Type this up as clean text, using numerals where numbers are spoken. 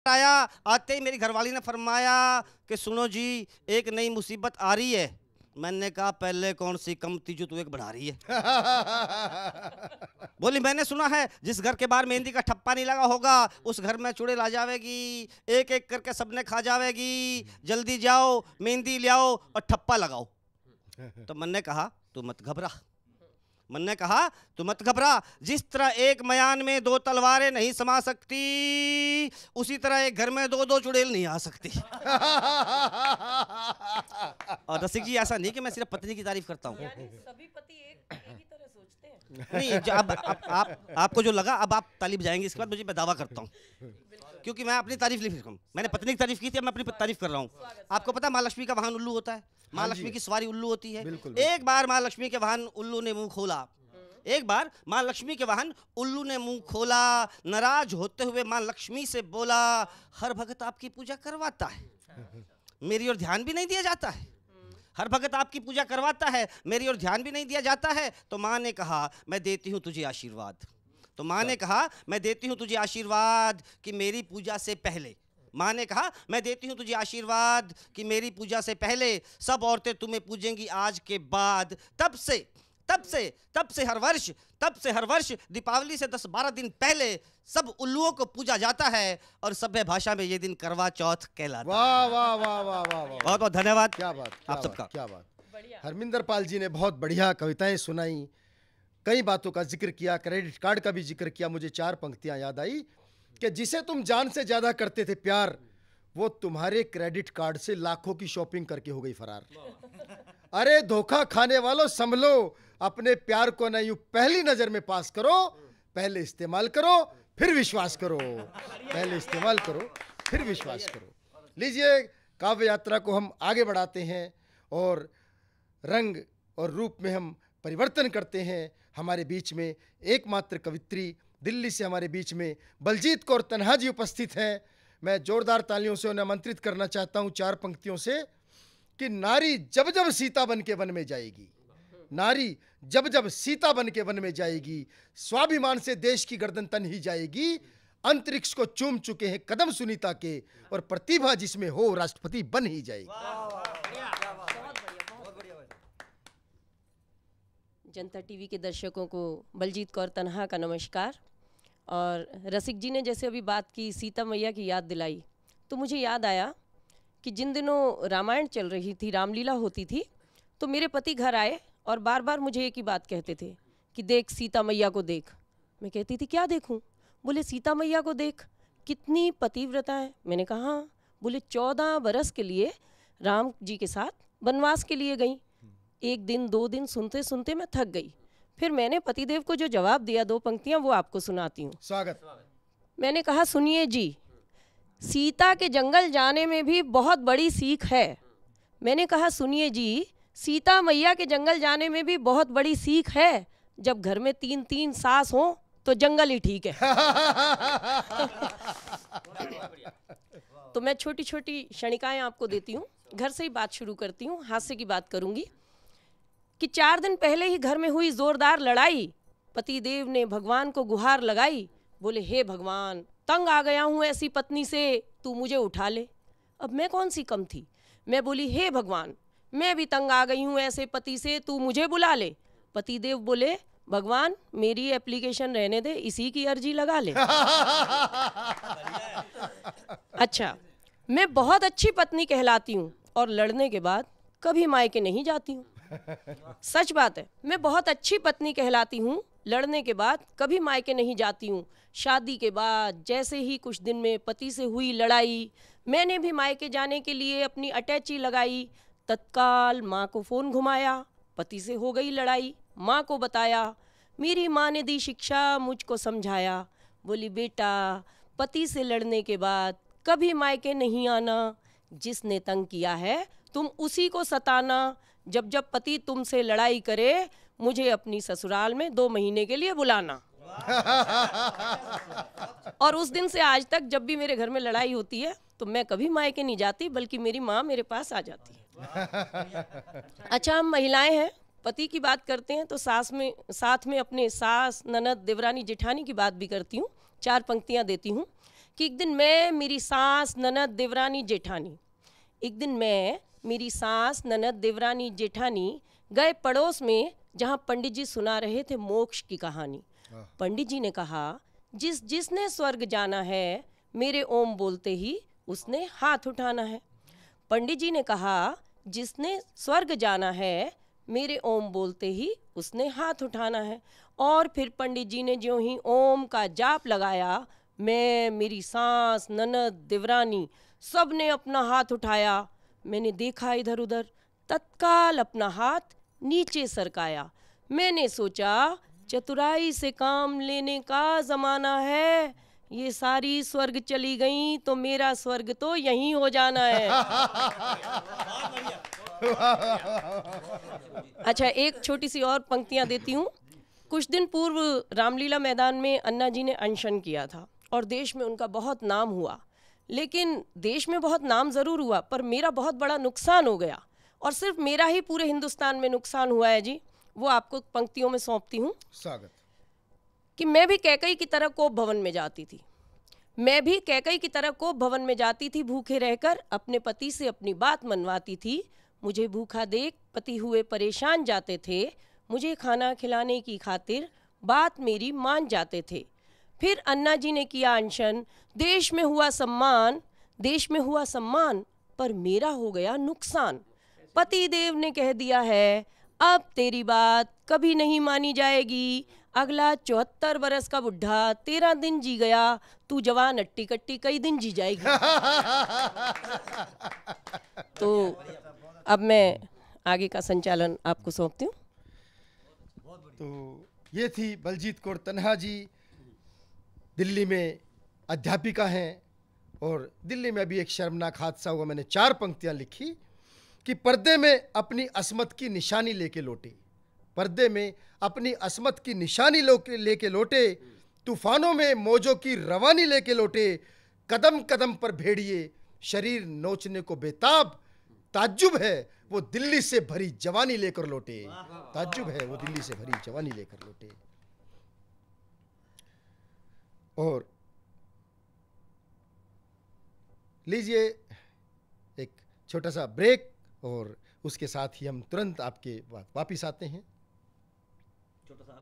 आया, आते ही मेरी घरवाली ने फरमाया कि सुनो जी, एक नई मुसीबत आ रही है। मैंने कहा पहले कौन सी कम थी जो तू एक बढ़ा रही है? बोली मैंने सुना है जिस घर के बाहर मेहंदी का ठप्पा नहीं लगा होगा उस घर में चूड़े ला जावेगी, एक एक करके सबने खा जावेगी। जल्दी जाओ मेहंदी ले आओ और ठप्पा लगाओ। तो मैंने कहा तू मत घबरा, मैंने कहा तू मत घबरा। जिस तरह एक मयान में दो तलवारें नहीं समा सकती, उसी तरह एक घर में दो दो चुड़ैल नहीं आ सकती। और रसिक जी, ऐसा नहीं कि मैं सिर्फ पत्नी की तारीफ करता हूँ। सभी पति एक ही तरह सोचते हैं। नहीं, अब आपको जो लगा अब आप ताली बजाएंगे, इसके बाद मुझे मैं दावा करता हूँ, क्योंकि मैं अपनी तारीफ नहीं कर, मैंने पत्नी की तारीफ की थी, मैं अपनी तारीफ कर रहा हूँ। आपको पता माँ लक्ष्मी का वाहन उल्लू होता है, माँ लक्ष्मी की सवारी उल्लू होती है। एक बार माँ लक्ष्मी के वाहन उल्लू ने मुंह खोला, एक बार माँ लक्ष्मी के वाहन उल्लू ने मुंह खोला। नाराज होते हुए माँ लक्ष्मी से बोला, हर भगत आपकी पूजा करवाता है, मेरी ओर ध्यान भी नहीं दिया जाता है। हर भगत आपकी पूजा करवाता है, मेरी ओर ध्यान भी नहीं दिया जाता है। तो माँ ने कहा मैं देती हूँ तुझे आशीर्वाद। तो माँ ने कहा मैं देती हूँ तुझे आशीर्वाद कि मेरी पूजा से पहले, माँ ने कहा मैं देती हूँ तुझे आशीर्वाद कि मेरी पूजा से पहले सब औरतें तुम्हें पूजेंगी आज के बाद। तब से हर वर्ष दीपावली से 10-12 दिन पहले सब उल्लुओं को पूजा जाता है और सभ्य भाषा में ये दिन करवा चौथ कहलाता है। वाह वाह वाह वाह वाह, बहुत बहुत धन्यवाद। क्या बात, आप सबका। क्या बात। हरमिंदर पाल जी ने बहुत बढ़िया कविताएं सुनाई, कई बातों का जिक्र किया, क्रेडिट कार्ड का भी जिक्र किया। मुझे 4 पंक्तियां याद आई कि जिसे तुम जान से ज्यादा करते थे प्यार, वो तुम्हारे क्रेडिट कार्ड से लाखों की शॉपिंग करके हो गई फरार। अरे धोखा खाने वालों संभलो, अपने प्यार को न यूं पहली नजर में पास करो, पहले इस्तेमाल करो फिर विश्वास करो, पहले इस्तेमाल करो फिर विश्वास करो। लीजिए काव्य यात्रा को हम आगे बढ़ाते हैं और रंग और रूप में हम परिवर्तन करते हैं। हमारे बीच में एकमात्र कवित्री दिल्ली से हमारे बीच में बलजीत कौर तन्हा जी उपस्थित हैं। मैं जोरदार तालियों से उन्हें आमंत्रित करना चाहता हूं 4 पंक्तियों से कि नारी जब जब सीता बन के वन में जाएगी, नारी जब जब सीता बन के वन में जाएगी, स्वाभिमान से देश की गर्दन तन ही जाएगी। अंतरिक्ष को चूम चुके हैं कदम सुनीता के, और प्रतिभा जिसमें हो राष्ट्रपति बन ही जाएगी। जनता टीवी के दर्शकों को बलजीत कौर तन्हा का नमस्कार। और रसिक जी ने जैसे अभी बात की, सीता मैया की याद दिलाई, तो मुझे याद आया कि जिन दिनों रामायण चल रही थी, रामलीला होती थी, तो मेरे पति घर आए और बार बार मुझे एक ही बात कहते थे कि देख सीता मैया को देख। मैं कहती थी क्या देखूं? बोले सीता मैया को देख, कितनी पतिव्रता है। मैंने कहा हाँ। बोले 14 बरस के लिए राम जी के साथ वनवास के लिए गई। 1 दिन 2 दिन सुनते सुनते मैं थक गई। फिर मैंने पतिदेव को जो जवाब दिया, 2 पंक्तियां वो आपको सुनाती हूँ। स्वागत। मैंने कहा सुनिए जी, सीता के जंगल जाने में भी बहुत बड़ी सीख है। मैंने कहा सुनिए जी, सीता मैया के जंगल जाने में भी बहुत बड़ी सीख है। जब घर में 3-3 सास हों तो जंगल ही ठीक है। तो मैं छोटी छोटी क्षणिकाएं आपको देती हूँ, घर से ही बात शुरू करती हूँ, हास्य की बात करूंगी। कि 4 दिन पहले ही घर में हुई जोरदार लड़ाई, पतिदेव ने भगवान को गुहार लगाई। बोले हे भगवान, तंग आ गया हूँ ऐसी पत्नी से, तू मुझे उठा ले। अब मैं कौन सी कम थी, मैं बोली हे भगवान, मैं भी तंग आ गई हूँ ऐसे पति से, तू मुझे बुला ले। पतिदेव बोले भगवान मेरी एप्लीकेशन रहने दे, इसी की अर्जी लगा ले। अच्छा, मैं बहुत अच्छी पत्नी कहलाती हूँ और लड़ने के बाद कभी मायके नहीं जाती हूँ। सच बात है, मैं बहुत अच्छी पत्नी कहलाती हूँ, लड़ने के बाद कभी मायके नहीं जाती हूँ। शादी के बाद जैसे ही कुछ दिन में पति से हुई लड़ाई, मैंने भी मायके जाने के लिए अपनी अटैची लगाई। तत्काल माँ को फ़ोन घुमाया, पति से हो गई लड़ाई, माँ को बताया। मेरी माँ ने दी शिक्षा, मुझको समझाया। बोली बेटा, पति से लड़ने के बाद कभी मायके नहीं आना, जिसने तंग किया है तुम उसी को सताना। जब जब पति तुमसे लड़ाई करे, मुझे अपनी ससुराल में 2 महीने के लिए बुलाना। और उस दिन से आज तक जब भी मेरे घर में लड़ाई होती है तो मैं कभी मायके नहीं जाती, बल्कि मेरी माँ मेरे पास आ जाती है। अच्छा, हम महिलाएं हैं, पति की बात करते हैं तो साथ में अपने सास, ननद, देवरानी, जेठानी की बात भी करती हूँ। 4 पंक्तियाँ देती हूँ कि एक दिन मैं, मेरी सास, ननद, देवरानी, जेठानी, एक दिन मैं, मेरी सास, ननद, देवरानी, जेठानी गए पड़ोस में जहाँ पंडित जी सुना रहे थे मोक्ष की कहानी। पंडित जी ने कहा, जिसने स्वर्ग जाना है मेरे ओम बोलते ही उसने हाथ उठाना है। पंडित जी ने कहा, जिसने स्वर्ग जाना है मेरे ओम बोलते ही उसने हाथ उठाना है। और फिर पंडित जी ने ज्यों ही ओम का जाप लगाया, मैं, मेरी सास, ननद, देवरानी सब ने अपना हाथ उठाया। मैंने देखा इधर उधर, तत्काल अपना हाथ नीचे सरकाया। मैंने सोचा चतुराई से काम लेने का ज़माना है, ये सारी स्वर्ग चली गई तो मेरा स्वर्ग तो यहीं हो जाना है। अच्छा, एक छोटी सी और पंक्तियाँ देती हूँ। कुछ दिन पूर्व रामलीला मैदान में अन्ना जी ने अनशन किया था और देश में उनका बहुत नाम हुआ। लेकिन देश में बहुत नाम ज़रूर हुआ पर मेरा बहुत बड़ा नुकसान हो गया, और सिर्फ मेरा ही पूरे हिंदुस्तान में नुकसान हुआ है जी। वो आपको पंक्तियों में सौंपती हूँ। स्वागत। कि मैं भी कैकई की तरह कोप भवन में जाती थी, मैं भी कैकई की तरह कोप भवन में जाती थी, भूखे रहकर अपने पति से अपनी बात मनवाती थी। मुझे भूखा देख पति हुए परेशान जाते थे, मुझे खाना खिलाने की खातिर बात मेरी मान जाते थे। फिर अन्ना जी ने किया अनशन, देश में हुआ सम्मान, देश में हुआ सम्मान, पर मेरा हो गया नुकसान। पति देव ने कह दिया है, अब तेरी बात कभी नहीं मानी जाएगी। अगला 74 बरस का बुढ़ा 13 दिन जी गया, तू जवान अट्टी कट्टी कई दिन जी जाएगी। तो अब मैं आगे का संचालन आपको सौंपती हूँ। तो ये थी बलजीत कौर तन्हा जी, दिल्ली में अध्यापिका हैं। और दिल्ली में अभी एक शर्मनाक हादसा हुआ। मैंने 4 पंक्तियां लिखी कि पर्दे में अपनी असमत की निशानी लेके लौटे, पर्दे में अपनी असमत की निशानी लेके लौटे, तूफानों में मौजों की रवानी लेके लौटे, कदम कदम पर भेड़िए शरीर नोचने को बेताब, ताज्जुब है वो दिल्ली से भरी जवानी लेकर लौटे, ताज्जुब है वो दिल्ली से भरी जवानी लेकर लौटे। और लीजिए एक छोटा सा ब्रेक, और उसके साथ ही हम तुरंत आपके वापस आते हैं। छोटा सा